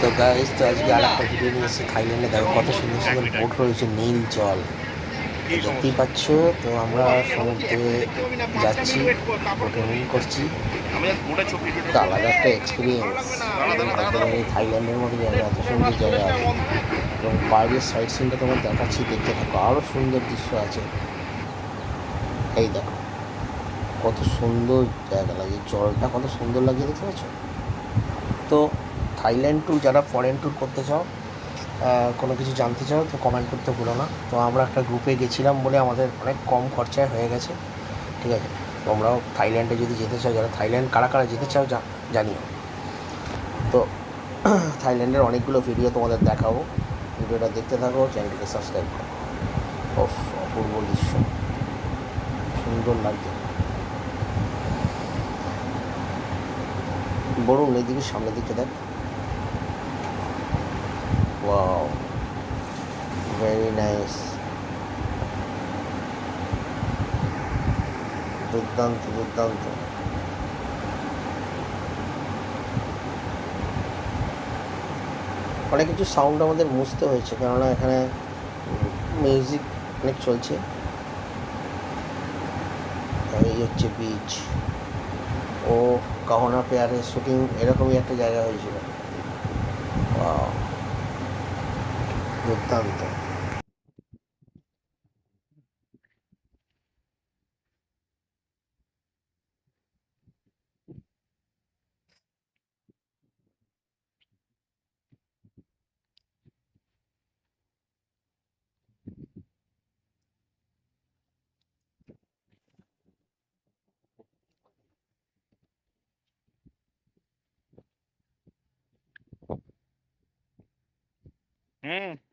তো গাইস, তো আজকে আর একটা ভিডিও নিয়ে এসেছি থাইল্যান্ডে। দেখো কত সুন্দর সুন্দর বোট রয়েছে, নীল জল, তো দেখতেই পাচ্ছ। তো আমরা সমুদ্রে যাচ্ছি, বোটিং করছি। তো আলাদা একটা এক্সপিরিয়েন্স, একদম এই থাইল্যান্ডের মতো জায়গা, এত সুন্দর জায়গা আছে। এবং বাইরের সাইড সিনটা তোমার দেখাচ্ছি, দেখতে থাকো, আরও সুন্দর দৃশ্য আছে। এই দেখো কত সুন্দর জায়গা লাগে, জলটা কত সুন্দর লাগে, দেখতে পাচ্ছ। তো থাইল্যান্ড ট্যুর, যারা ফরেন ট্যুর করতে চাও, কোনো কিছু জানতে চাও, তো কমেন্ট করতে ভুলো না। তো আমরা একটা গ্রুপে গেছিলাম বলে আমাদের অনেক কম খরচায় হয়ে গেছে, ঠিক আছে। তোমরাও থাইল্যান্ডে যদি যেতে চাও, যারা থাইল্যান্ড কারা কারা যেতে চাও জানিও। তো থাইল্যান্ডের অনেকগুলো ভিডিও তোমাদের দেখাবো, ভিডিওটা দেখতে থাকো, চ্যানেলটিকে সাবস্ক্রাইব করো। ওফ, অপূর্ব দৃশ্য, সুন্দর লাগছে। বরুণ, এইদিকে সামনের দিকে দেখ। ওয়াও, ভেরি নাইস, দুর্দান্ত দুর্দান্ত। অনেক কিছু সাউন্ড আমাদের মুছতে হয়েছে, কেননা এখানে মিউজিক অনেক চলছে। এই হচ্ছে বিচ। ও কাহনা পেয়ারের শুটিং এরকমই একটা জায়গা হয়েছিল। ওয়াও, দুর্দান্ত। হুম।